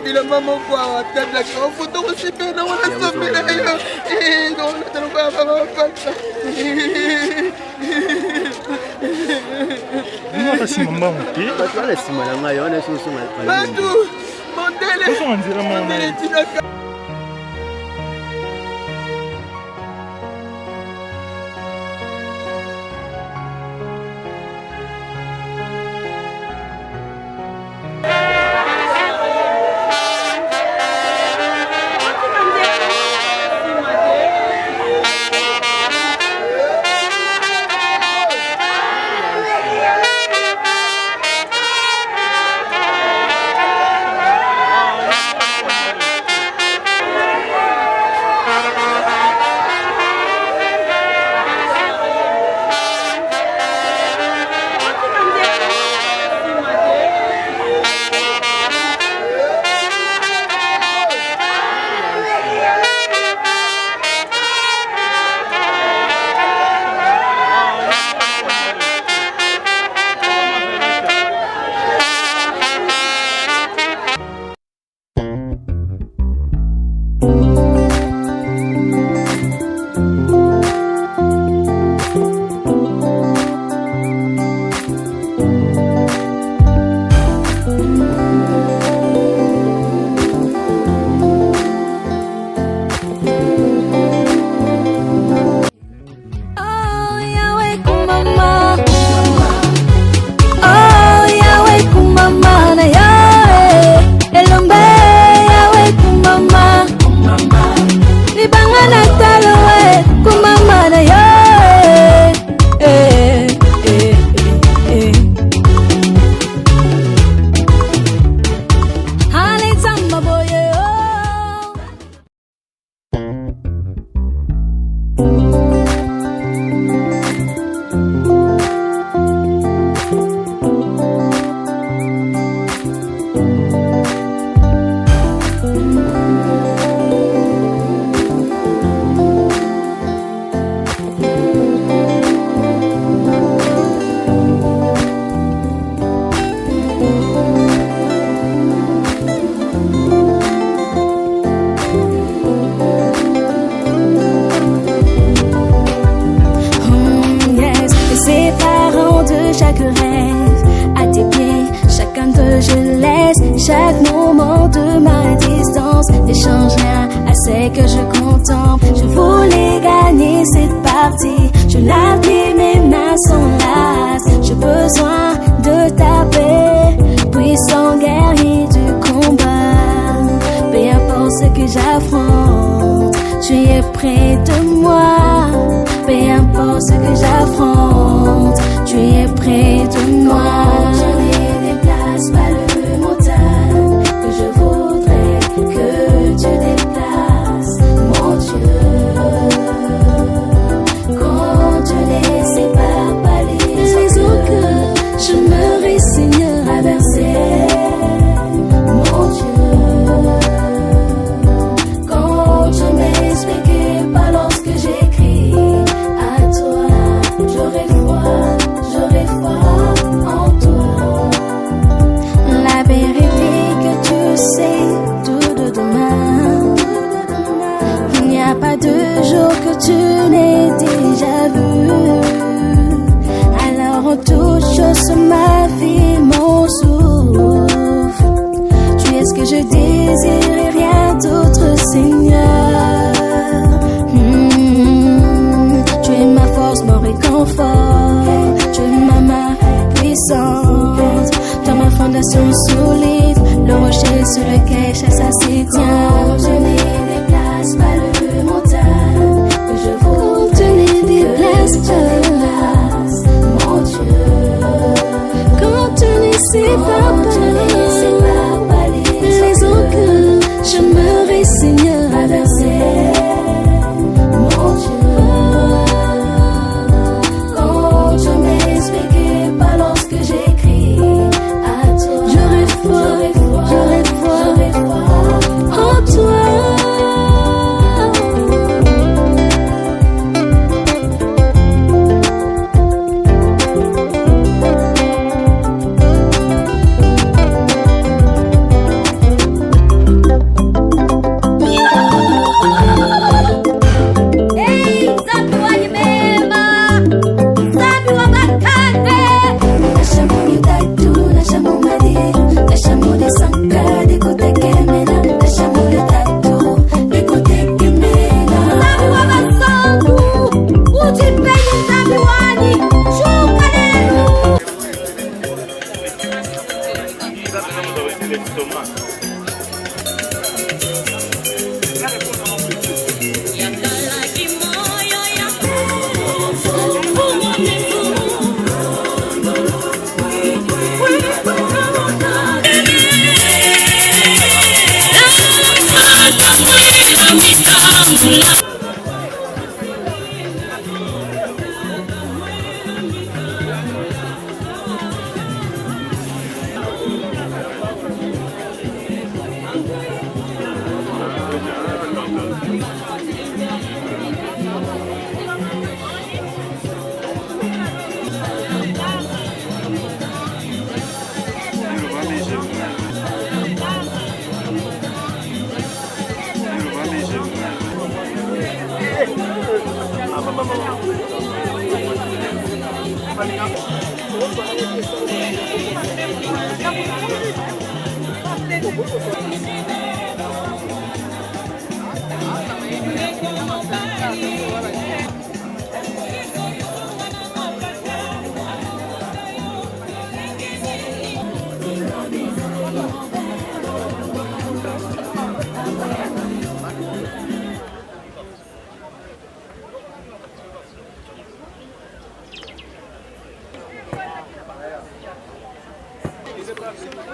bila mama kwa tabla kwa foto kusipenda wala somela hiyo ndio ndio baba pata Mwana si mamba mti batu wala si mala ngayo wana susu mala batu mondele kusanzira mwana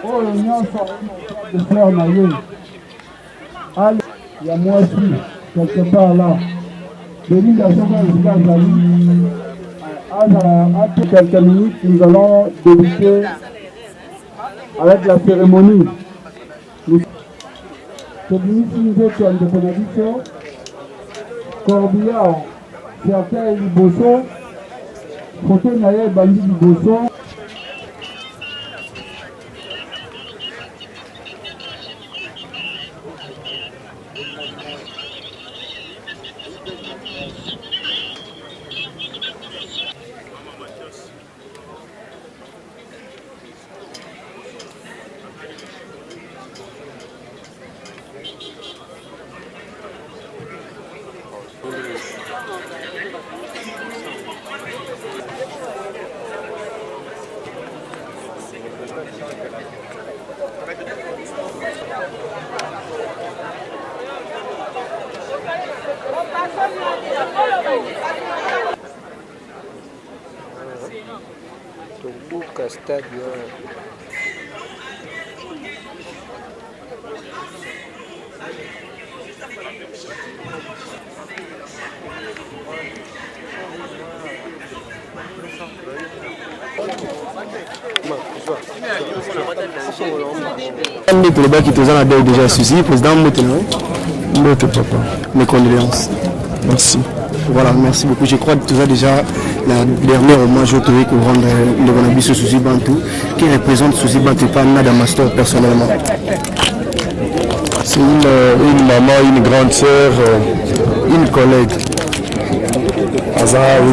Oh, l'union de frère Naye. Allez, il y a moi aussi, quelque part là. Après quelques minutes, nous allons débuter avec la cérémonie. Celui-ci indépendant, Corbillard, certains Liboso, Photo Naye Bandi Liboso. Tumbuka stadium. Le bas qui te a déjà souci, président Moteno. Papa. Mes condoléances. Merci. Voilà, merci beaucoup. Je crois que tu as déjà la dernière hommage autorisé au rendre le Bonabiso Sousi Bantou, qui représente Sousi Bantou par Nada Master personnellement. C'est une maman, une grande sœur, une collègue. Et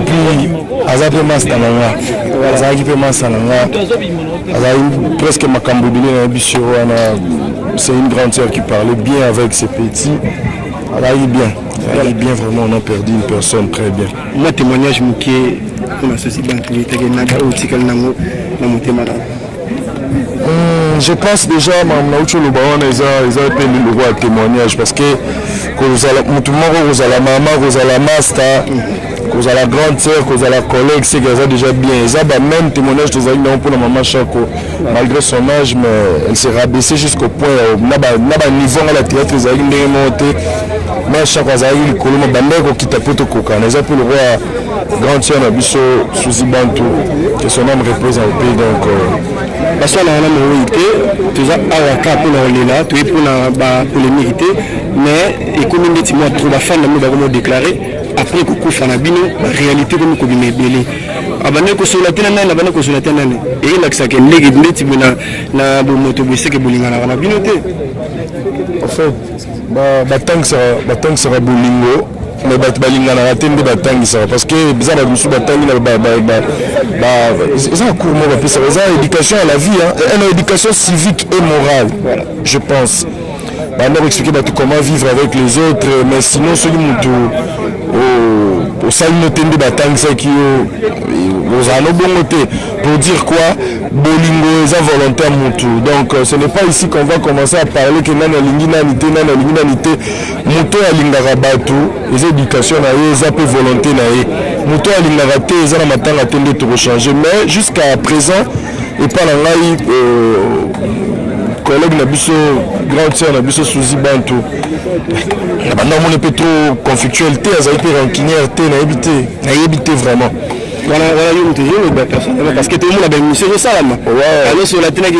puis, Aza peut m'en maman. Aza qui peut m'en presque ma cambodine, c'est une grande sœur qui parlait bien avec ses petits. Elle a eu bien. Elle a eu bien, vraiment, on a perdu une personne très bien. Moi, témoignage, je pense déjà que le baron a le témoignage parce que tout le monde, la maman, la master, la grande sœur, la collègue, c'est déjà bien. Ils ont même témoignage de Zahir pour la maman Chako. Malgré son âge, mais elle s'est rabaissée jusqu'au point où niveau à la théâtre, Zahir n'est monté. Mais chaque fois, Zahir, il a quitté le coca. Ils ont pu le roi grande sœur Nabiso Sousi Bantou, que son homme représente au pays. Donc, parce qu'on a un mérité, tu as un cas pour là, tu es pour le mériter, mais et comme on dit, moi, trop la fin, nous déclaré, après que coup fanabino, la réalité comme qu'on dit belé. Abandonné que sur la tête, abandonné que sur la tête, et il a que ça qui est légué, na moto que bolinga na binoté. En fait, batang sera bolingo. Mais balinga na raté nde batangisa parce que bizarre ba musu batangi na ça court moi ça éducation à la vie hein, une éducation civique et morale voilà. Je pense on expliquer comment vivre avec les autres mais sinon celui mutu au salle noté nde batangisa qui vous en avez pour dire quoi bolingo est volontaire mutu. Donc ce n'est pas ici qu'on va commencer à parler que nana lingi nanité mutu alingaka batu les éducation na ye za pe volonté na ye mutu alingaka te za na matanga tende to changer mais jusqu'à présent et par ngai collègue na biso grand sœur na biso Suzy Bantu na banda mon peu trop conflictualité azali pe rancunière te na éviter vraiment. Voilà, parce que tout le monde a bien mis ça là. Ouais. Sur la télé,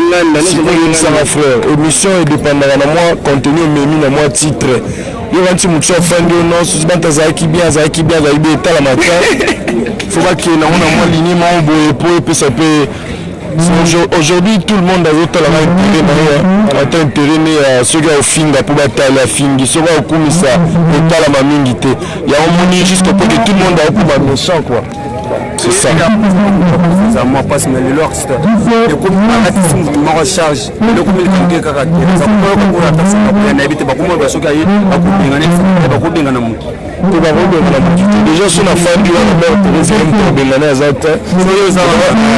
frère. Émission est dépendante de moi, contenu mais moi titre. Il y a un petit peu de fin de non, si tu bien, la matin. Faut pas qu'il y ait un ligne, pour ça peut. Aujourd'hui, tout le monde a intérêt à ce gars au film pour batailler la film, il sera au commissar, et pas la mamingité. Il y a un moment jusqu'au point que tout le monde a un peu méchant quoi. C'est ça. Ça m'a pas mais le lox le coup ma recharge le coup de caractère ça peut pour la personne qui habite pas comment va se gagner pas pour bien na mu déjà sur la fin du mois deuxième tour de l'année azata ça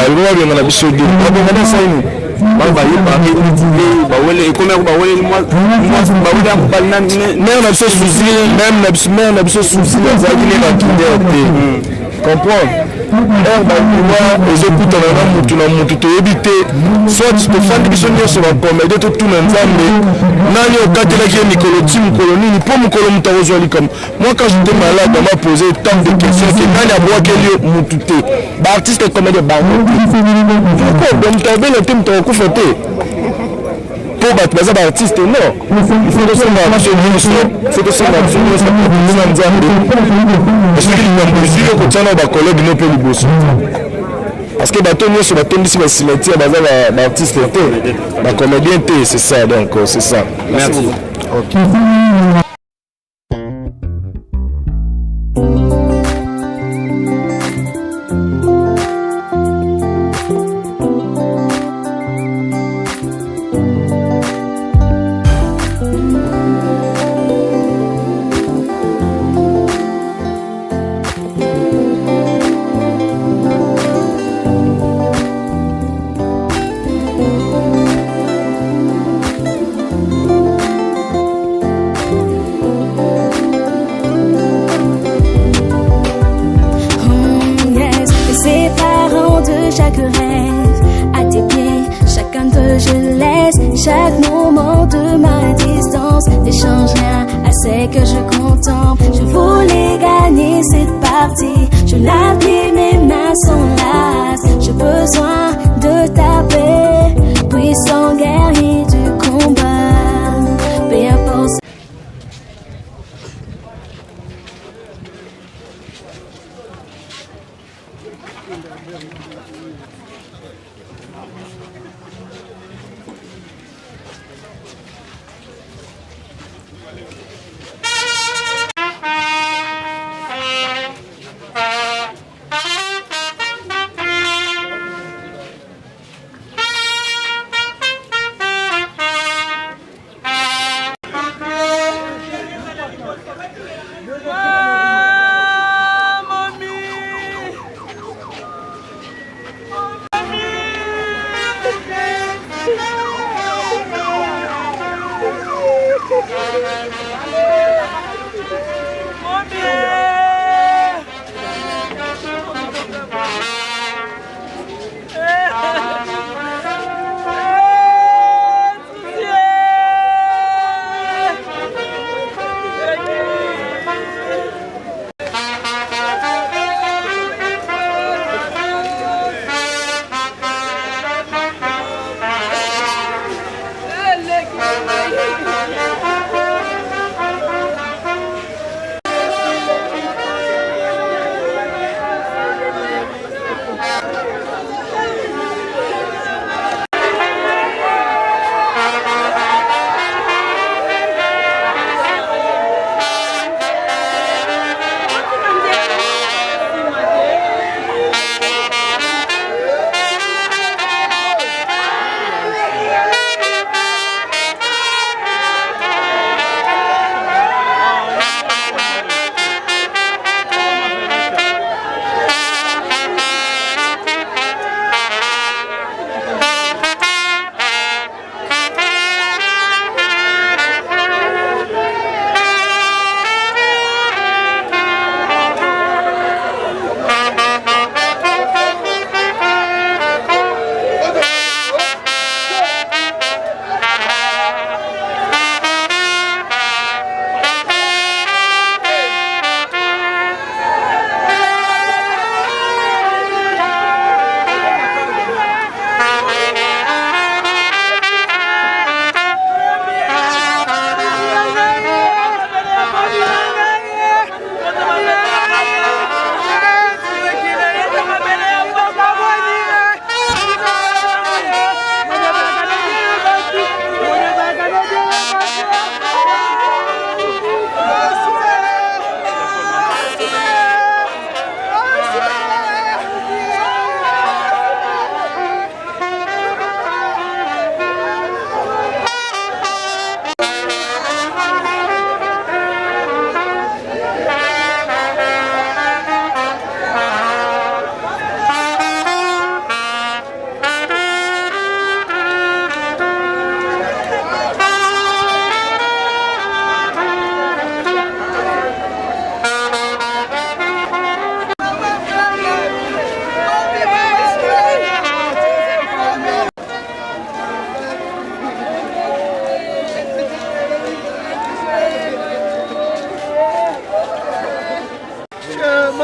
le roi na biso de ba ça ini ba ba yi ba wele comme ba wele moi ba wele même na biso souci même na biso souci za qui na kinde comprendre les écoutes na mutu to éviter soit to fandi biso nyonso ba comédie to tout nzambe nani okatelaki mikolo tim koloni pour mukolo mutawozwali comme moi quand j'étais malade on m'a posé tant de questions que nani abwakeli mutu te ba artiste comédie ba pourquoi donc t'avais le thème to kufa te pour battre les artistes non il faut que ça marche c'est que ça marche parce que les gens qui ont des collègues non plus liboso parce que bateau nous sur bateau ici cimetière bazar artiste te ba comédien te c'est ça donc c'est ça merci. OK.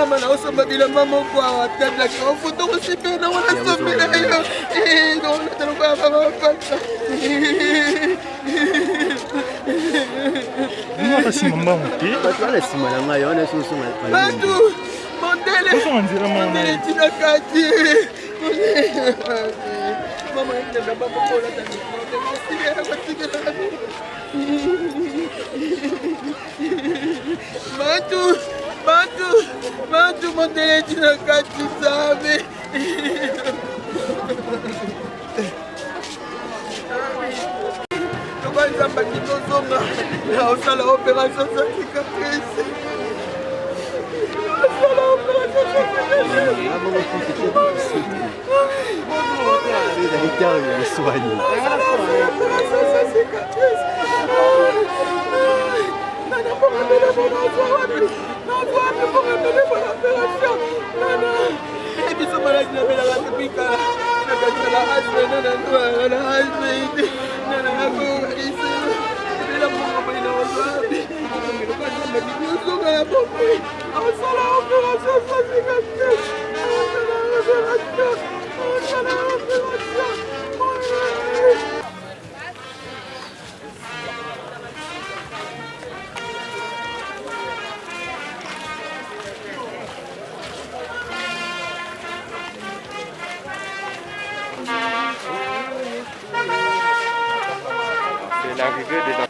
vraiment naosomba bilamba moko awa tablaki ofoto kosipena wana sombela yo naonatalokoya bamapata Nunca se mamba muti. Olha esse mano, maior é isso, mano. Batu, mondele. Mondele tina kati. Mama ina na baba kola tani. Batu, mondele tina kati sabe. Kwanza bakitozonga na osala opération sa cicatrice. Osala opération sa cicatrice. C'est l'arrivée de la...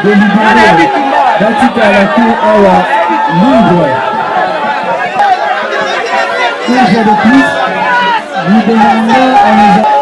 de libérer d'Atika à la cour Awa libre. Un jour de plus, nous demandons à nos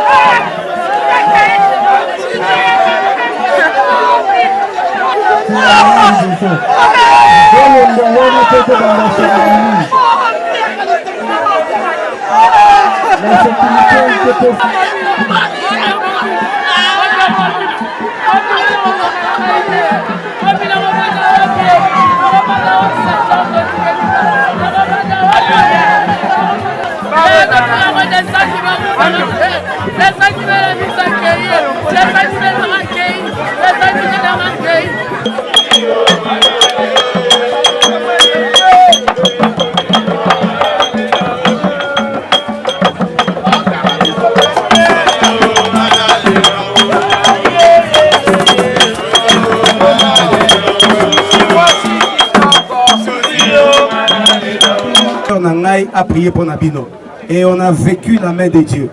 a prié pour Nabino et on a vécu la main de Dieu.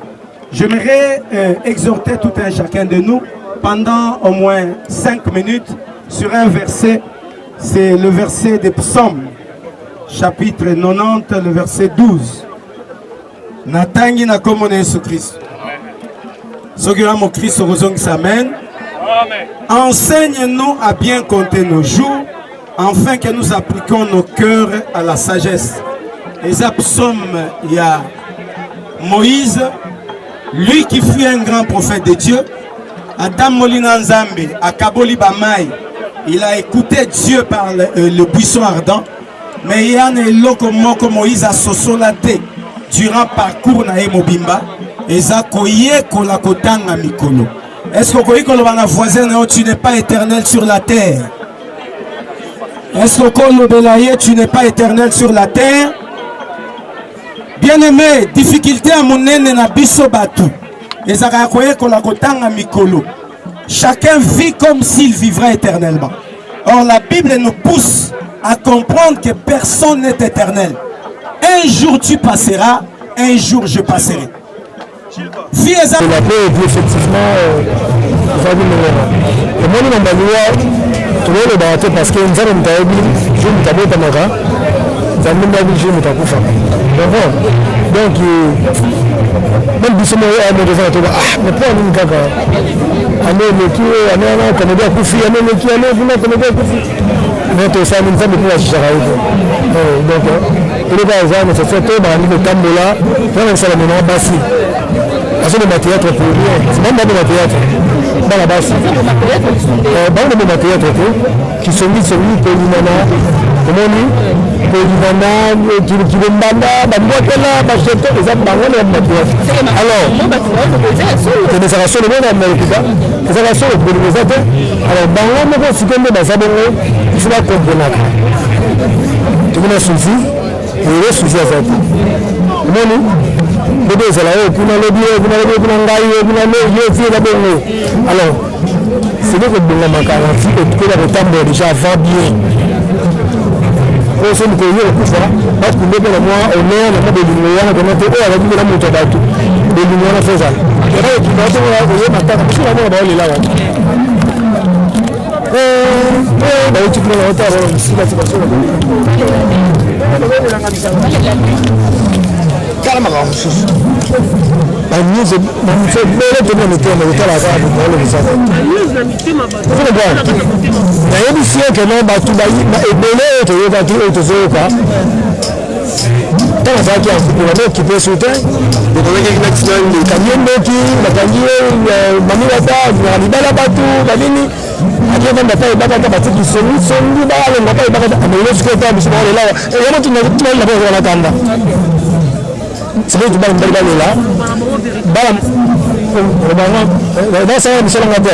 J'aimerais exhorter tout un chacun de nous pendant au moins 5 minutes sur un verset. C'est le verset des Psaumes, chapitre 90, le verset 12. Natangi na komo na Yesu Christ. Sogura mo Christ ozongi amen. Enseigne-nous à bien compter nos jours enfin que nous appliquons nos cœurs à la sagesse. Et ça psaume, il y a Moïse, lui qui fut un grand prophète de Dieu, Adam Molina Nzambe, à Kaboli Bamaï, il a écouté Dieu par le buisson ardent, mais il y a un loko moko Moïse a sosolaté durant parcours na Mobimba, et ça koye kola kotanga mikolo. Est-ce que koye kola bana voisin tu n'es pas éternel sur la terre? Est-ce que kola belaye tu n'es pas éternel sur la terre? Bien-aimé, difficulté à mon nene na biso batu. Et ça koye kola kotanga mikolo. Chacun vit comme s'il vivrait éternellement. Or la Bible nous pousse à comprendre que personne n'est éternel. Un jour tu passeras, un jour je passerai. Vie et la paix, et puis effectivement, le monde dans Baloua, tout le monde est battu parce que nous avons dit, je ne t'abonne pas maga, nous avons dit, je ne t'abonne pas. Donc, même si moi, je me disais, mais pas une gaga. Allez, le qui est, allez, comme on dit, Koufi, allez, le qui, allez, vous mettez, comme on dit, Koufi. Mais tout ça, nous avons dit, je vais donc, il est par exemple, c'est fait, on a mis le tambola, on a fait le moment bassi. Parce que le théâtre pour rien, c'est même pas le théâtre, dans la basse. Dans le théâtre, qui sont mis sur lui, pour l'imana, comment on dit, pour l'imana, qui le mbanda, la moitella, la chèque, les hommes, le théâtre. Alors, c'est des arrations de monde américain, des arrations de polymésate. Alors, dans le monde, si on est dans sa bonne, il faut la comprendre. Tout le monde a souci, et il est souci à ça. Comment alors, c'est vrai que le Macaranti est que le temps déjà va bien. Pour ceux qui connaissent le coup, parce que nous avons on est dans le lumière, on a la vie de la moto bateau. Le lumière fait ça. Et là, tu vas voir, on est maintenant, parce que la mort est là. Tu peux le retard ici, la situation. Calma, nous sommes c'est vrai que tu vas me là. Ça va, Michel Angate.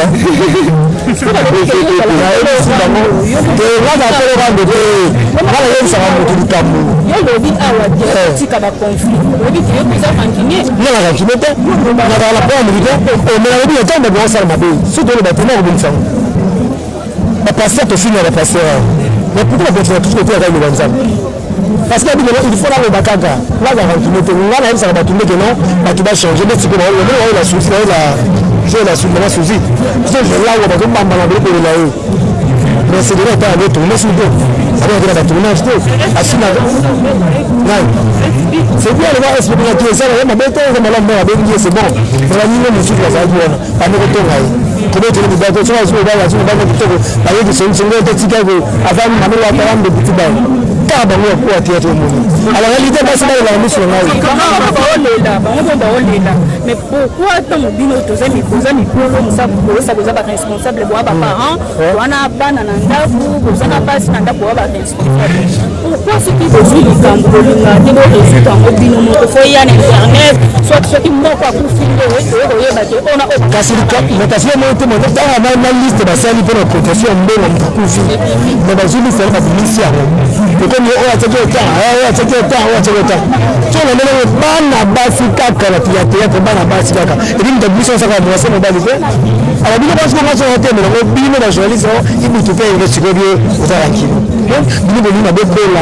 Parce qu'il faut la rebakaga. Là, ça va tourner que non, tu vas changer. Mais tu peux avoir la souci, la souci. Parce que là, on va tomber dans la groupe de là-haut. Mais c'est déjà pas aller tourner sur le dos. Ça va être la tournage. C'est bien, on va expliquer ça. On va mettre c'est bon. On va dire que c'est ça. On va mettre comment tu veux dire que ça va se faire, ça va se faire. Avec des solutions de Chicago, avant de mener la parole de petit bain. Alors, la réalité, c'est que la mission mais pourquoi tant de bino tous amis posani pour ça vous avez responsable pour parents on a pas nanda vous on a pas nanda pour avoir responsable pourquoi ce qui vous dit quand vous avez des résultats au bino moto faut y aller internet soit ce qui m'ont pas pour filmer on a cassé le cap mais cassé mon témoin dans la liste de celle pour la protection de l'homme mais dans une liste de mission et comme on a tenu autant tu as le bana basika kala théâtre bana basika et puis de mission ça va brasser mon balise alors bien parce que moi sur le thème le bino la journaliste il me tout fait investiguer aux arachis donc bino de l'ina de école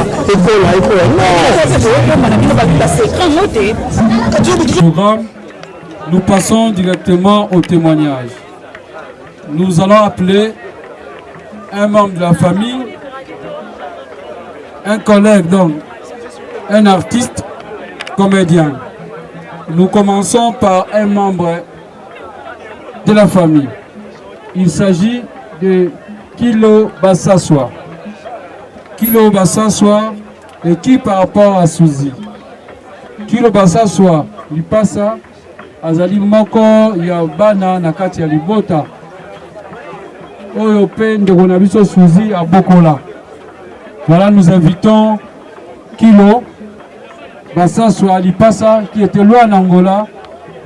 nous passons directement au témoignage. Nous allons appeler un membre de la famille, un collègue donc, un artiste, comédien. Nous commençons par un membre de la famille. Il s'agit de Kilo Bassaswa. Kilo Bassaswa et qui par rapport à Suzy. Kilo Bassaswa, il passe à Zali Moko, ya Bana, Nakati, Libota. Oyo Pen de Gonabiso Suzy à Bokola. Voilà, nous invitons Kilo Bassaswa Lipasa qui était loin en Angola,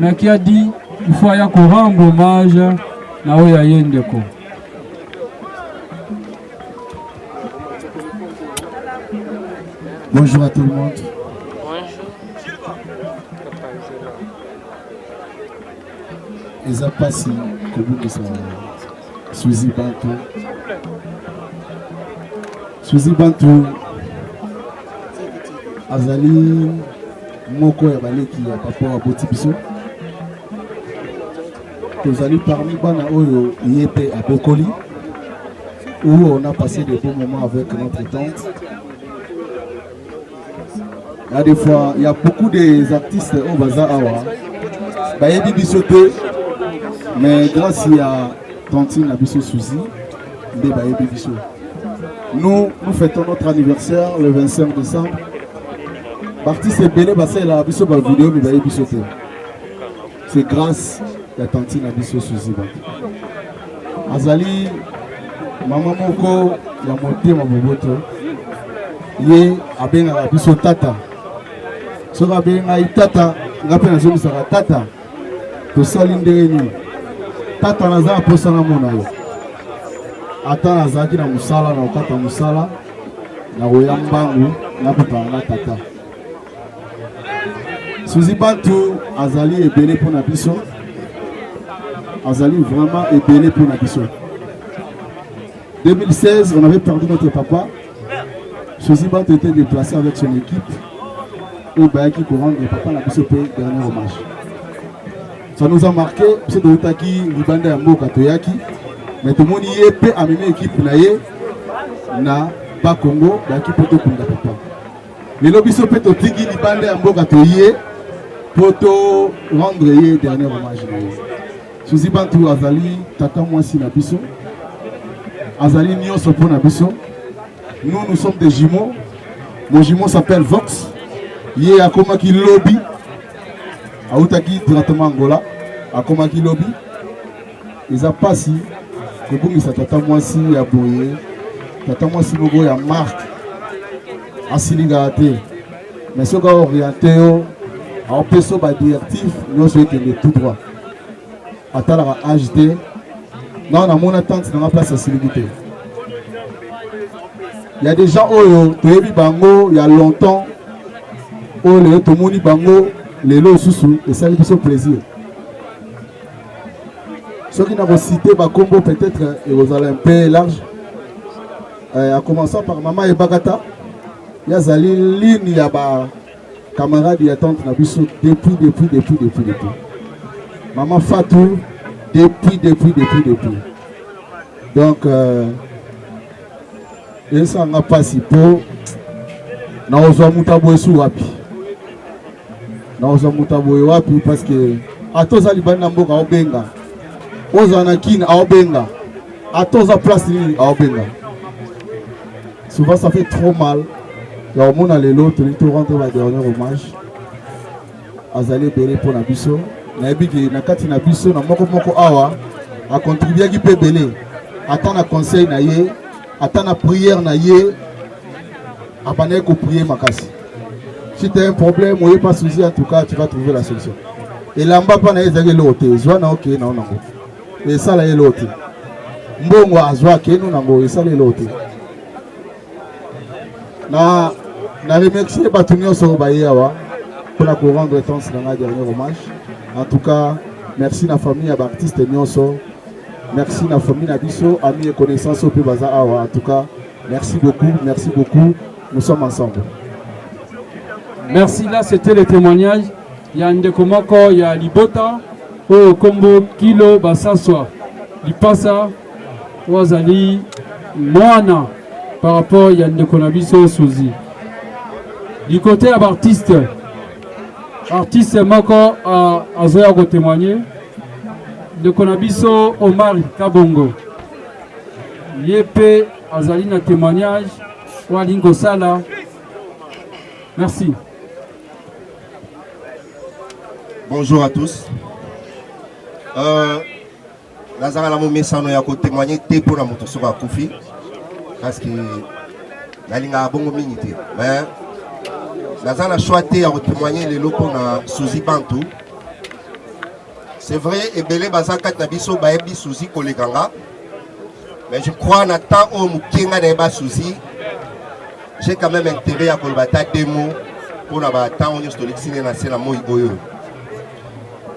mais qui a dit il faut aller rendre hommage à Oya Yendeko. Bonjour à tout le monde. Ils ont passé Suzy Bantou. Suzy Bantou. Azali Moko ya baleki ya papa wa Botibiso. Tozali parmi bana oyo yépe à Bokoli où on a passé de bons moments avec notre tante. Il y a des fois, il y a beaucoup d'artistes au Baza Awa. Bayebi Bisote, mais grâce à Tantine Abisso Suzy, Bayebi Biso. Nous fêtons notre anniversaire le 25 décembre. L'artiste est belé, c'est la Abisso vidéo, mais Bayebi Bisote. C'est grâce à Tantine Abisso Suzy. Azali, Maman Moko, il y a monté ma boboto. Yé, Aben Abisso Tata. Soka benga itata ngape na zomi saka tata to sali ndeni tata naza posa na mona yo ata nazaki na musala na okata musala na oyambangu na papa na tata Suzy Bantou azali ebele pour na biso azali vraiment ebele pour na biso 2016 on avait perdu notre papa. Suzy Bantou était déplacé avec son équipe au Bayaki pour rendre le papa la BCP dernier hommage. Ça nous a marqué, c'est de Utaki, Libanda et Mboka Toyaki, mais tout le monde y est à même équipe na Bas Congo, Bayaki Poto Kunda Papa. Les lobbies sont peut-être au Tigi, Libanda et Mboka Toyaki pour rendre le dernier hommage. Suzy Bantou Azali, Tata Mwasi Nabiso, Azali Nyoso pour Nabiso. Nous sommes des jumeaux. Mon jumeau s'appelle Vox. Yé akoma ki lobby autaki directement Angola akoma ki lobby ils a passé que pour ça tata Mwasi ya boye tata Mwasi logo ya marque asilingate mais ce gars orienté en peso ba directif nous souhaite le tout droit atala HD non na mon attente dans la place à Siligité. Il y a des gens oyo toyebi bango il y a longtemps. Oh, les Tomoni Bango, les lots sous et ça lui fait plaisir. Ceux qui n'ont cité Bakombo, peut-être, et vous allez un peu large. En commençant par Maman et Bagata, il y a Zali Lin, il y a des camarades qui attendent depuis. Maman Fatou, depuis. Donc, et ça n'a pas si peu. Nous avons Moutabo sous Rapi. Nous avons Rapi parce que à tous les Libanais Mboka Obenga, aux Anakin à Obenga, à tous les places à Obenga. Souvent ça fait trop mal. Il y a au monde à l'autre, il faut rendre le dernier hommage. Azali Bélé pour Nabiso. Nabi Nakati Nabiso, Namoko Awa, a contribué à qui peut Bélé. Attends un conseil, attends une prière, après qu'on prie Makasi. Si tu as un problème, ou pas souci, en tout cas, tu vas trouver la solution. Et là, on va pas l'autre. Zwana ok, non. Et ça, là, l'autre. Mbongo azwa kenu nango, et ça, l'autre. Na remercier Batunio Sorobayewa pour la couronne de temps dans la dernière hommage. En tout cas, merci la famille à l'artiste Nyonso. Merci la famille Nabiso, amis et connaissances au Pébaza Awa. En tout cas, merci beaucoup. Nous sommes ensemble. Merci, là c'était le témoignage. Il y a Ndekomako, il y a Libota, au Kombo, Kilo, Bassaswa, Lipasa, Wazali, Moana, par rapport à Ndekonabiso, Suzy. Du côté de l'artiste Mako a Zoya témoigner. Ndekonabiso, Omar Kabongo. Yépe, Azali, na témoignage. Walingo Sala. Merci. Bonjour à tous. Nazara la momesano ya ko témoigner té pour la moto sur Koufi parce que la ligne a bon minute mais Nazara choisi à témoigner les locaux na Suzy Bantu. C'est vrai et belé bazaka tabiso baebi Suzy kolekanga mais je crois na temps au mukenga na ba Suzy j'ai quand même intérêt à kolbata démo pour na ba temps on est sur l'exilé na sena moi boyo.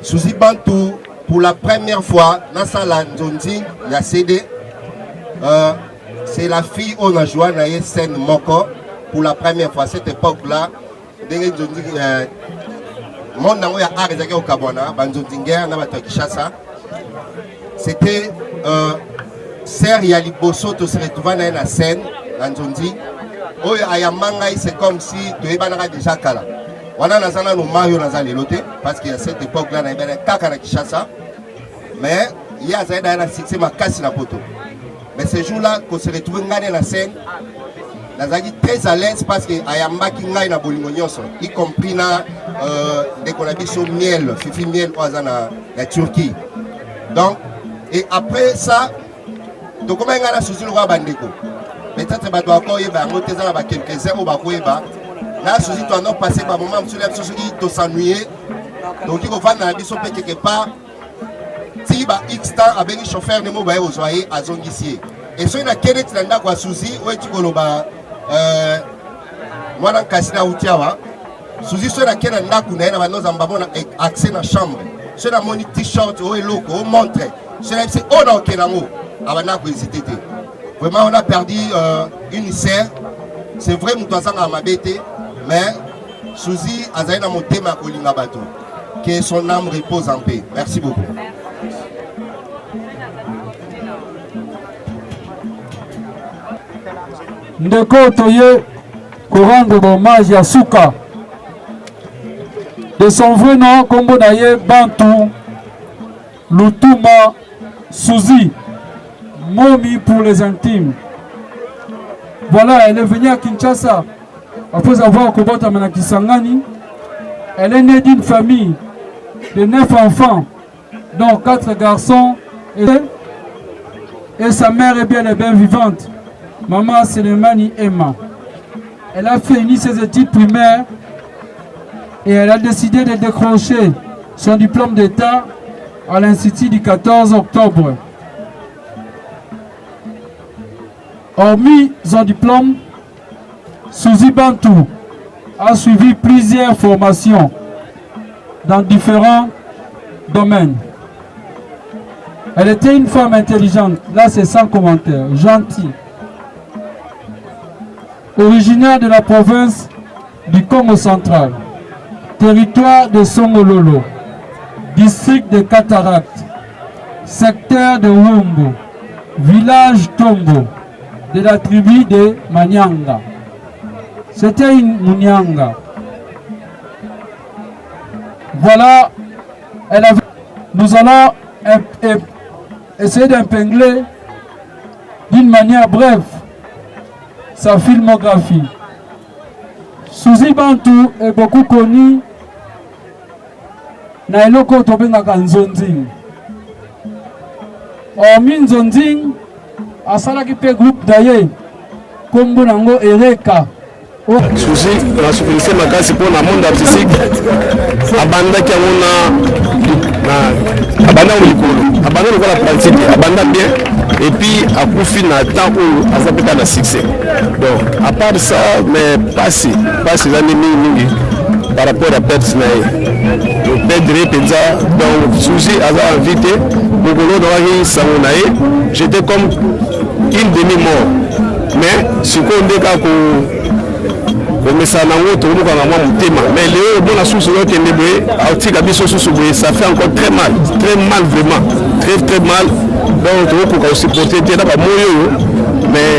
Suzy Bantu pour la première fois dans la Nzondi, il y a CD. C'est la fille où on a joué dans la scène Moko pour la première fois. À cette époque-là, c'était Serre Yaliboso qui se retrouvait dans la scène Nzondi. C'est comme si tu es déjà kala. On a Mario parce qu'il y a cette époque-là, il y a Kaka Kishasa. Mais il y a un succès ma casse la poteau. Mais ce jour-là, qu'on se retrouve dans la scène, nous sommes très à l'aise parce qu'il y a un maquinage dans Bolimonios, y compris dès qu'on a vu sur miel, fifi miel en Turquie. Donc, et après ça, donc comment on a sous le roi Bandeko. Peut-être que tu as quelques heures au là, Suzy, tu as passé par moment où tu s'ennuyer. Donc, il faut faire dans la vie quelque part. Si X temps avec le chauffeur de mobile aux oreilles à Zongissier. Et si on a quelqu'un qui a quoi Suzy, où est-ce que moi, dans Cassina Outiawa, Suzy, si on a quelqu'un qui a accès dans la chambre, si on a mon t-shirt, où est loco, où montre, si on a dit, oh non, vraiment, on a perdu une sœur. C'est vrai, nous avons ma bête. Mais Suzy a dans mon thème à Kolinga Bato. Que son âme repose en paix. Merci beaucoup. Ndeko Toye, pour rendre hommage à Souka. De son vrai nom, Kombo Naye Bantu, Lutuma Suzy, Momi pour les intimes. Voilà, elle est venue à Kinshasa. Après avoir combattu à Manakisangani, elle est née d'une famille de 9 enfants, dont 4 garçons et sa mère est bien vivante. Maman Selemani Emma. Elle a fini ses études primaires et elle a décidé de décrocher son diplôme d'État à l'Institut du 14 octobre. Hormis son diplôme, Suzy Bantu a suivi plusieurs formations dans différents domaines. Elle était une femme intelligente, là c'est sans commentaire, gentille. Originaire de la province du Congo central, territoire de Songololo, district de Cataracte, secteur de Wumbo, village Tombo, de la tribu de Manyanga. C'était une Munyanga. Voilà, nous allons essayer d'épingler d'une manière brève sa filmographie. Suzy Bantu est beaucoup connue na eloko tobengaka Nzonzing. Hormis Nzonzing, asalaki pe groupe d'ailleurs kombo nango Ereka. Suzy na souffrance makasi pour le monde artistique abanda ki abanda likolo abanda la pratique abanda bien et puis akufi na temps où azapeta na succès. Donc à part ça mais passé les années mingi par rapport à personne le perdre penza. Donc Suzy a invité Bogolo dans Samonae, j'étais comme une demi-mort mais ce qu'on dit mais ça n'a pas mais les bonnes sources ça fait encore très mal vraiment très mal. Donc on peut supporter mais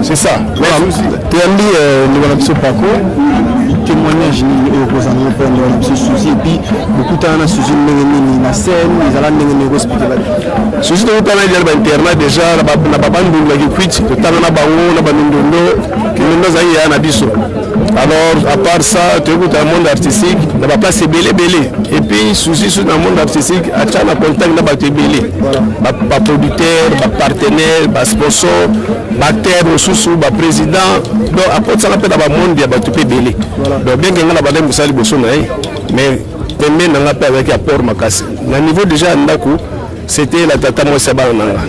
c'est ça. Tu as dit le parcours qui témoignage aux enfants de ce souci et puis beaucoup de temps souci de la scène ils allaient nous expliquer là souci de temps là internet déjà na baba ndunga qui quit de temps na bango na bandondo qui nous a eu na biso alors à part ça tu écoutes un monde artistique na ba place belé et puis souci sur le monde artistique à na contact na ba belé ba producteur ba partenaire ba sponsor ba acteur sous ba président donc après ça na ba monde ya ba tupé belé donc bien que na ba dem sali boso na mais pembe na pas avec apport makasi na niveau déjà ndako c'était la tata moi ça ba nanga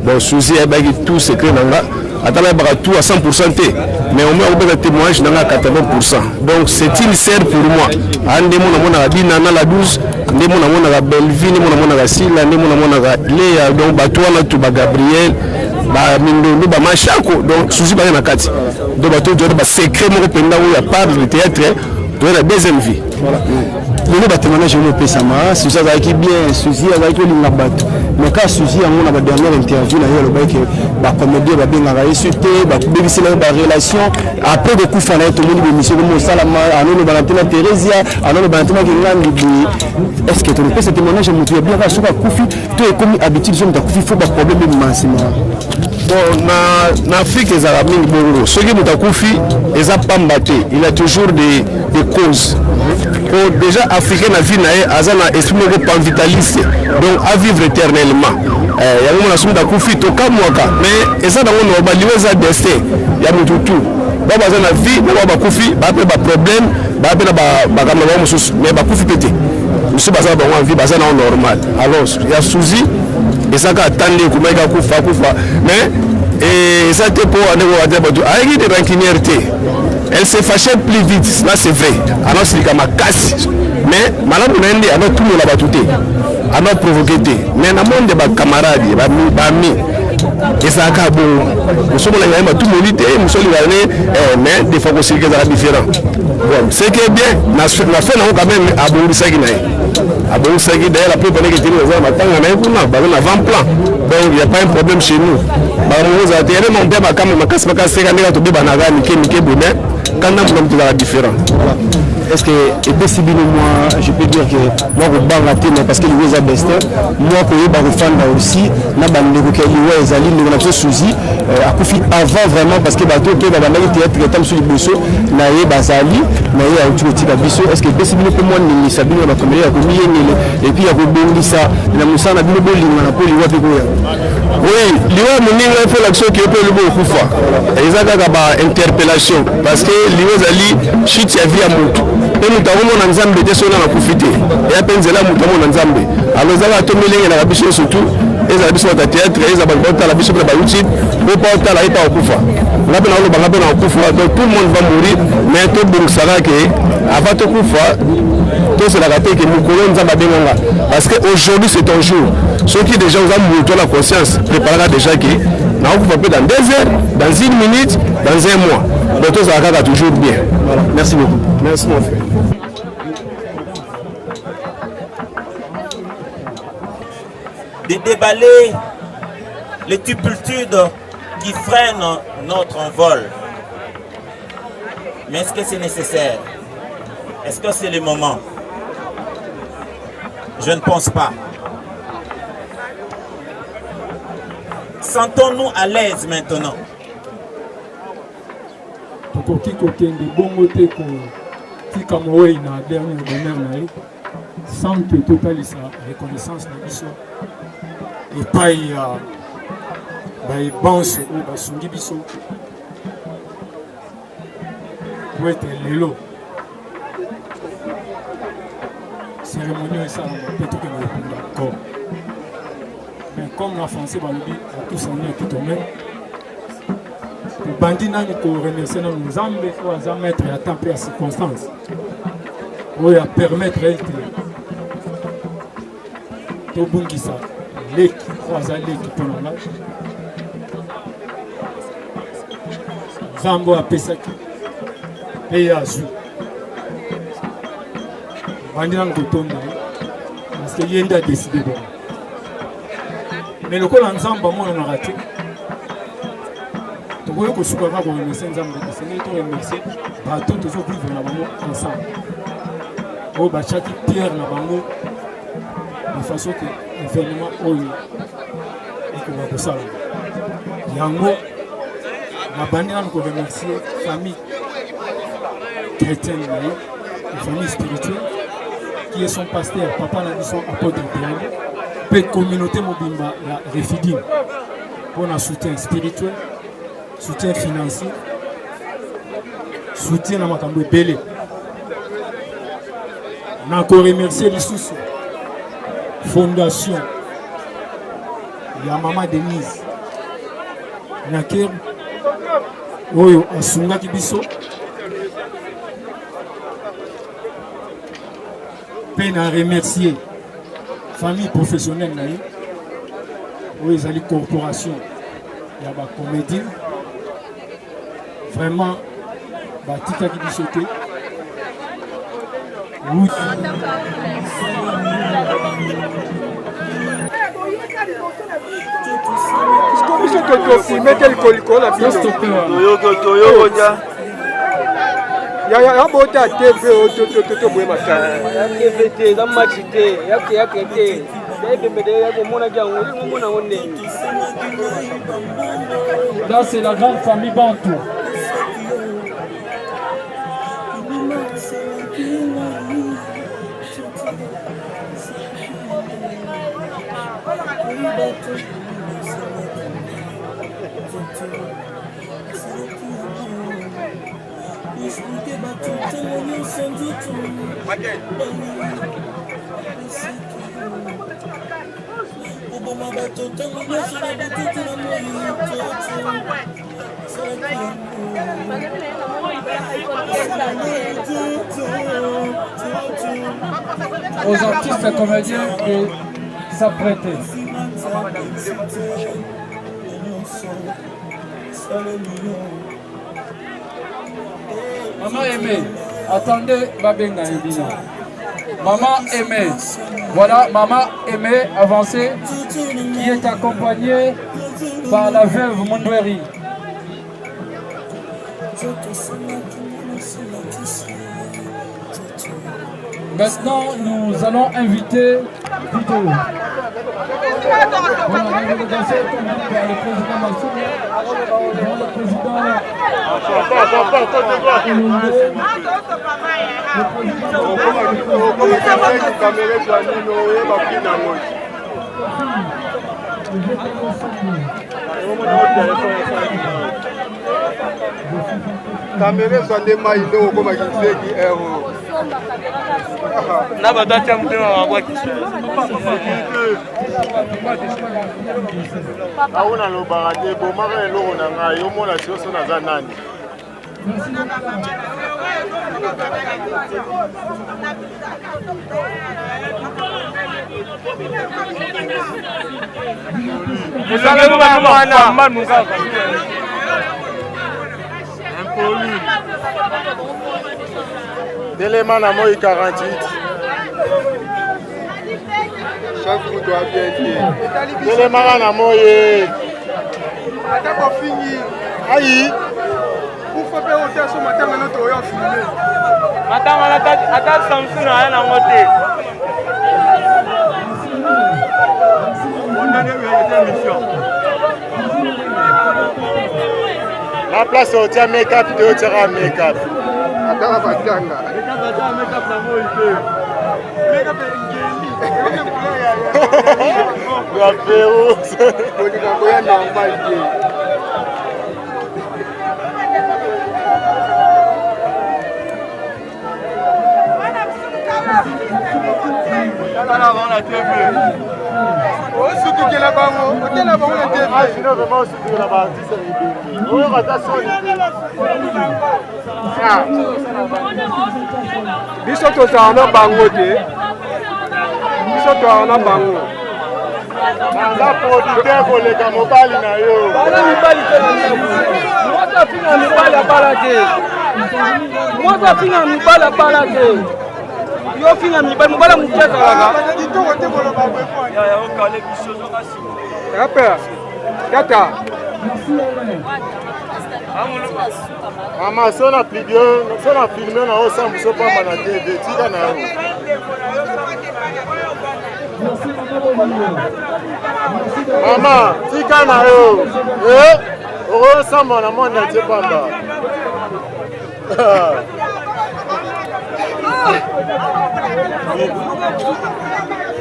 bon souci e ba tout secret nanga attends tout à 100% mais au moins on peut témoignage dans 80%. Donc c'est une serre pour moi. Ande mon la dina na la 12, ande mon la Belvine, mon la Sila, ande mon la Léa, donc Batouana tout ba Gabriel, ba Mindo ba Machako, donc souci ba na kati. Donc bateau de ba secret mon penda où il y a part le théâtre, de la deuxième vie. Voilà. Le témoignage on peut ça ma, souci ça qui bien, souci avec le bateau. Mais quand souci on a la dernière interview là le bail que ba comédie ba bien la insulté, ba bébisser la relation après de coup fallait tout le monde émission comme Salama, alors le Valentina Theresia, alors le Valentina qui est-ce que tu peux ce témoignage on peut bien sur Koufi, tu es comme habitude zone de Koufi faut pas problème massimo. Bon na Afrique les arabes bongo, ce qui est Koufi, ils a pas battu, il a toujours des causes. Pour déjà africain na vie na azana esprit pas vitaliste donc à vivre éternellement ya ngona sunda kufi to kamwaka mais eza dango no baliweza destin ya mututu baba zana vie baba kufi ba pe ba problème ba pe na ba kamna ba mususu mais ba kufi pété musu baza ba vie baza na normal alors ya souzi eza ka attendre ko meka kufa mais et ça te pour aller voir des avec des rancunières elle se fâchait plus vite là c'est vrai alors c'est comme ma casse mais malade on a alors tout le monde a battu alors provoqué mais dans monde de camarades ba ami et ça a bon nous sommes là tout le monde nous sommes là mais des fois aussi que ça différent bon c'est que bien la fin on quand même à bon ça qui n'a à bon ça qui d'ailleurs la plupart des gens ont maintenant on a avant-plan donc il y a pas un problème chez nous bah nous a été mon père quand même casse pas casser quand il a tout banaga mike bonnet quand on a différent est-ce que et possible moi je peux dire que moi au bangaté parce que les Bester moi ko yeba refanda aussi na bandeko ke liwa ezali ndeko na souci à kufi avant vraiment parce que bato ke ba bandaki théâtre tam sur liboso na ye bazali na ye auto tika biso est-ce que possible pour moi ni sabino na comédie ya ko miyengele et puis ya ko bongisa na musana bino bolinga na poli wapi ko ya oui liwa moninga il faut l'action qui peut le bon kufa ezaka ka ba interpellation parce que liwa ezali shit ya vie ya moto et nous avons un ensemble de choses à profiter et à peine là nous avons un ensemble alors ça va tomber les la biche surtout et ça biche au théâtre et ça va porter la biche pour la YouTube pour porter la état au kufa là ben on va bien au kufa donc tout le monde va mourir mais tout bon ça va que avant tout kufa tout c'est la raté que nous colons ça va bien parce que aujourd'hui c'est un jour ceux qui déjà ont montré la conscience préparera déjà qui on va pas dans 2 heures dans 1 minute dans 1 mois donc tout ça va toujours bien voilà merci beaucoup merci mon frère. De déballer les tupultudes qui freinent notre envol. Mais est-ce que c'est nécessaire? Est-ce que c'est le moment? Je ne pense pas. Sentons-nous à l'aise maintenant. Sans que total sa reconnaissance na biso et pas ya ba banse ou ba sungi biso pour être lelo cérémonie ça peut-être que nous encore mais comme en français ba lobi tous on est tout au même bandi nani ko remercier na nzambe ko za mettre à temps et à circonstance oui à permettre to bungisa leki kwaza leki tonanga zambo apesaki pe yazu bandi nang kotonda parce que yenda décidé bon mais le col ensemble moi on a raté to tokoki kosuka kaka koremercie nzambe esengeli toremercie bato tozovivre na bango ensemble oyo batiaki pierre na bango de façon ke événement oyo ekoka kosalama yango nabandi nanu koremercie famille chrétienne na ye famille spirituelle qui est son pasteur papa na biso apôtre Pierre mpe communauté mobimba ya Refidine mpona soutien spirituel soutien financier soutien na makambo ebele nakoremercie lisusu fondation ya mama Denise Naker oyo asungaki biso mpe na remercier famille professionnelle na ye oyo ezali corporation ya bacomédien vraiment batikaki biso te biso tofilme te likoliko na biso ya bota tv toboye makaya tv te eza match te yake te ebembede yakomonaki yango elingo nango ndenge. Là c'est la grande famille Bantou. Aux artistes comédiens de s'apprêter. Maman aimée, attendez Babenga Ebina. Maman aimée, voilà maman aimée avancée qui est accompagnée par la veuve Mondoueri. Maintenant, nous allons inviter Vito. Voilà, la délégation est conduite par le président Massouma, le président Caméra soit maïno comme il fait qui est na batatia mtema wa kisa auna lobaka te bomaka eloko na ngai omona sioso naza nani Téléman à moi 48. Chaque coup doit bien dire. Téléman à moi. Attends, fini. Aïe. Vous faites pas autant ce matin, maintenant tu vas filmer. Attends, Samsung a rien à monter. La place au tia make-up, tu auras make-up. Attends, batanga. Make-up na moi ici. Make-up est La Pérou. on dit qu'on a normal. La TV. Oh, surtout qu'il y a là-bas, on est là-bas, on a TV. Ah, sinon, vraiment, surtout là-bas, c'est une oui, biso tozala bango te biso tozala bango naza producteur koleka mobali na yo bana mibali te moto afinga mibali abala te moto afinga mibali abala te yo finga mibali mobala moke akalaka Tata Maman, si on a plus bien, si on a filmé, on a aussi un peu pas mal à TV. Maman, tika na yo. On ressemble à mon net panda.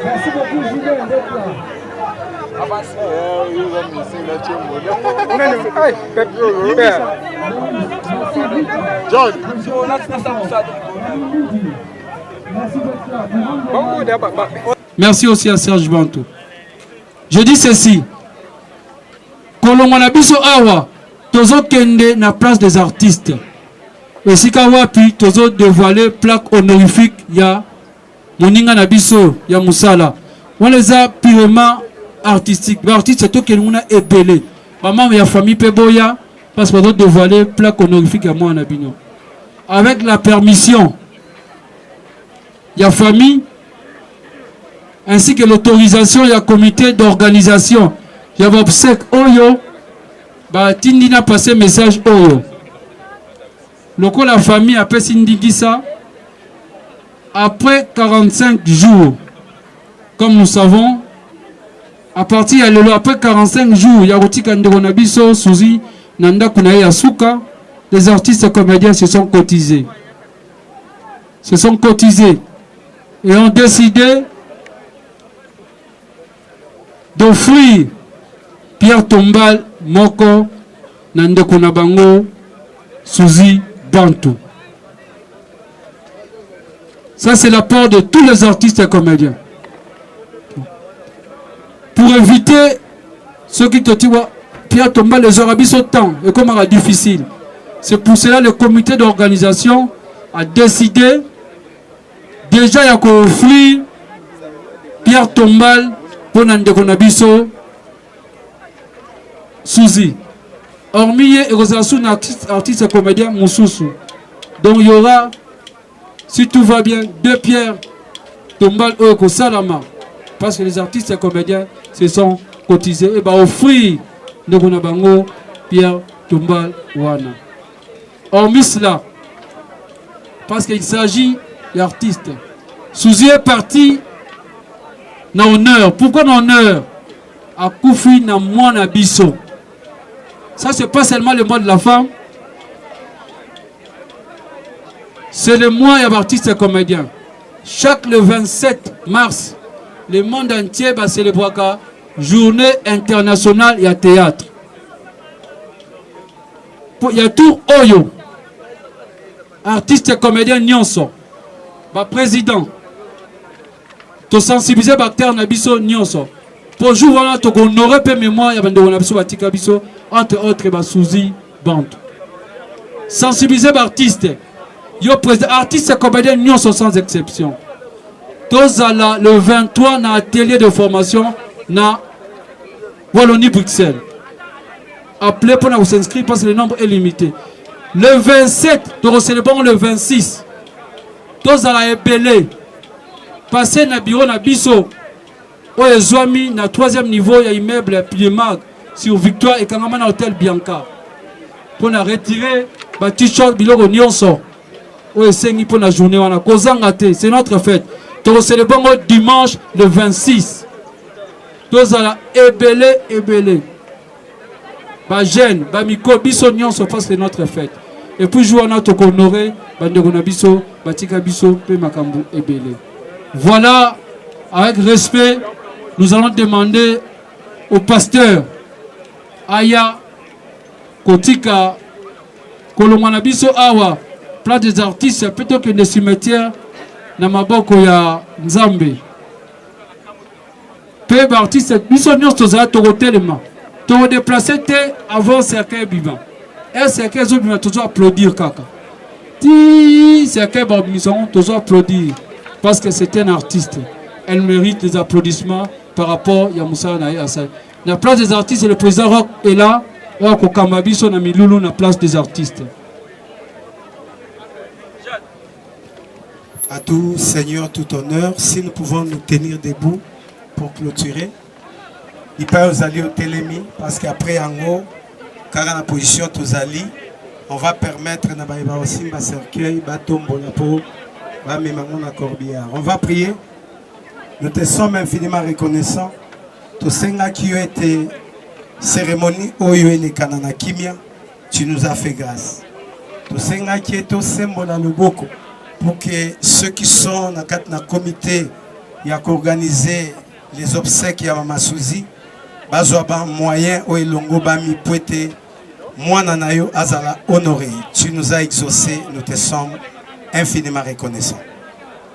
Merci beaucoup, Julien, d'être là. Merci aussi à Serge Bantou. Je dis ceci. Kolongwanabiso awa, tozo kende na place des artistes. Et si kawapi, tozo dévoiler plaque honorifique ya Moninga Nabiso, ya Moussala. On les a purement artistiques. L'artiste c'est tout qui nous a ébélé. Maman et la famille Peboya, parce qu'on doit dévoiler plaque honorifique à moi Nabino. Avec la permission, il y a famille, ainsi que l'autorisation, il y a comité d'organisation. Il y a obsèque Oyo, bah Tindina passé message Oyo. Lorsque la famille a fait ça, après 45 jours, comme nous savons, à partir de après 45 jours, il y a Rotikanderonabiso, Souzi, Nanda Kunae Asuka, les artistes et comédiens se sont cotisés. Et ont décidé d'offrir Pierre Tombal Moko Nande Kunabango Souzi Bantou. Ça c'est l'apport de tous les artistes et comédiens. Pour éviter ceux qui te disent Pierre Tombal les aura au temps et comme c'est difficile. C'est pour cela que le comité d'organisation a décidé déjà à offrir Pierre Tombal pour Nande Kunabiso Souzi. Hormis les artistes et comédiens Moussoussou. Donc il y aura, si tout va bien, 2 Pierre Tombal Oko Salama. Parce que les artistes et comédiens se sont cotisés et va offrir Ndogonabango Pierre Tombal Wana. Hormis cela, parce qu'il s'agit d'artistes. Souzi est parti dans l'honneur. Pourquoi dans l'honneur? À Koufi na Mwana Biso. Ça, c'est pas seulement le mois de la femme. C'est le mois d'artistes et comédiens. Chaque le 27 mars, le monde entier va célébrer la journée internationale et théâtre. Il y a tout Oyo. Artistes et comédiens Nyonso. Président. To sensibiliser Bactère Nabiso Nyonso. Pour jouer voilà, tu honorer peu mémoire, il y a entre autres Souzi Bantou. Sensibiliser l'artiste. Artistes et comédiens Nyonso sans exception. Tous le 23 dans l'atelier de formation na Wallonie-Bruxelles. Appelez pour vous inscrire parce que le nombre est limité. Le 27, nous célébrons le 26. Tous à la ébélé. Passez dans le bureau na Bisso. Où ils ont mis na 3e niveau, il y a immeuble Piedmag sur Victoire et Kangama dans l'hôtel Bianca. Pour nous retirer le t-shirt Biloko Nyonso. Où ils sont pour la journée. C'est notre fête. Nous célébrons dimanche le 26. Tous à la ébélé. Jeune, Miko, Bisso Nyonso, parce que c'est notre fête. Et puis, jouer à notre honoré, Bandegona Bisso, Batika Bisso, Pe Makambu, ébélé. Voilà, avec respect, nous allons demander au pasteur Aya Kotika Kolomanabiso Awa, place des artistes, plutôt que des cimetières, na maboko ya Nzambe. Peu d'artistes, Bisso Nyonso Zara Torotelema. Tu déplacer avant cercueil vivant. Et cercueil vivant, tu dois applaudir kaka. Si cercueil vivant, tu dois applaudir. Parce que c'est un artiste. Elle mérite des applaudissements par rapport à Moussa Naï Assay. La place des artistes, le président Rock est là. Rock au Kamabiso, na Miloulou, la place des artistes. À tout Seigneur, tout honneur, si nous pouvons nous tenir debout pour clôturer. Il peut aux alliés au Télémi, parce qu'après en haut, car en la position aux alliés, on va permettre na aussi ma cercueil, batombola po, ba memango na corbillard. On va prier. Nous te sommes infiniment reconnaissants. Tout ce qui a été cérémonie oyo et kanana kimia, tu nous as fait grâce. Tout ce qui est au symbole dans le boko pour que ceux qui sont dans le comité qui a organisé les obsèques ya Mama Suzy bazwa ba moyen o elongo ba mi poete mwana na yo azala honoré. Tu nous as exaucé, nous te sommes infiniment reconnaissants.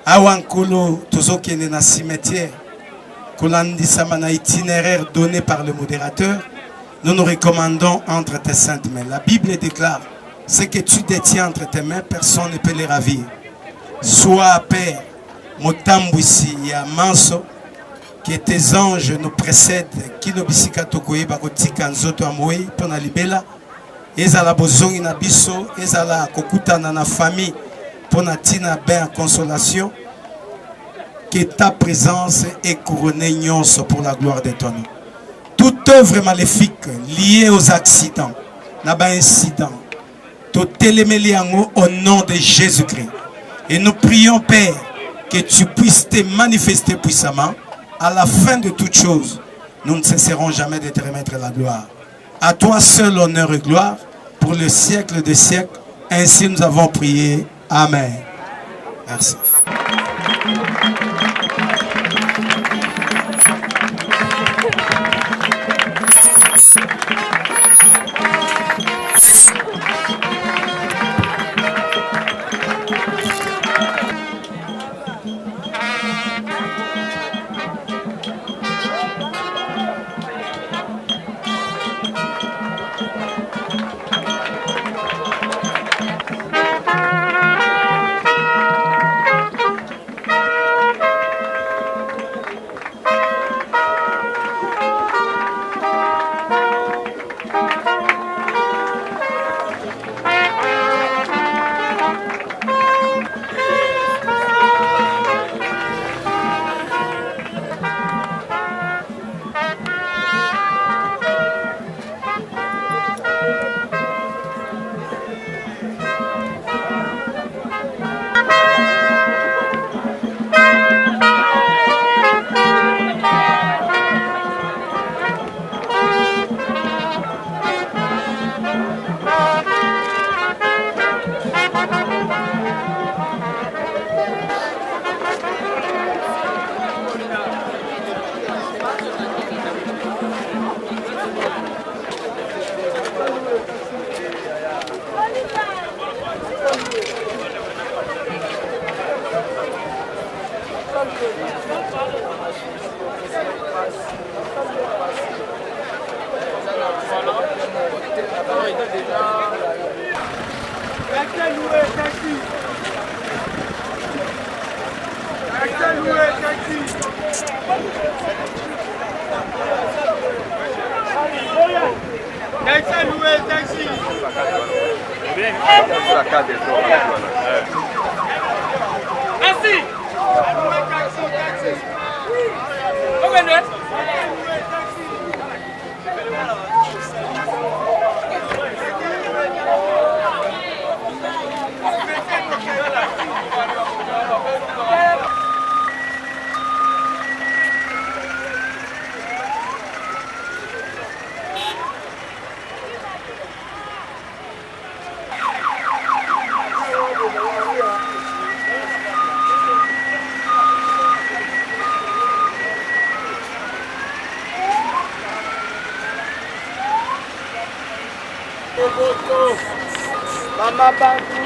Awankolo tozokende na cimetière kolandisama na itinéraire donné par le modérateur, nous nous recommandons entre tes saintes mains. La Bible déclare, ce que tu détiens entre tes mains, personne ne peut les ravir. Sois Père, Motambwisi ya manso, que tes anges nous précèdent, qui nous bisika tokoye bakotika nzoto amoe pona libela, ezala bozongi na biso, ezala kokutana na famille pona tina ben consolation, que ta présence est couronnée nyonso pour la gloire de ton nom. Toute œuvre maléfique liée aux accidents, n'a-ba incident, tout élémeli au nom de Jésus-Christ. Et nous prions, Père, que tu puisses te manifester puissamment. À la fin de toutes choses, nous ne cesserons jamais de te remettre la gloire. À toi seul honneur et gloire, pour le siècle des siècles. Ainsi nous avons prié. Amen. Merci. Mama Bantu.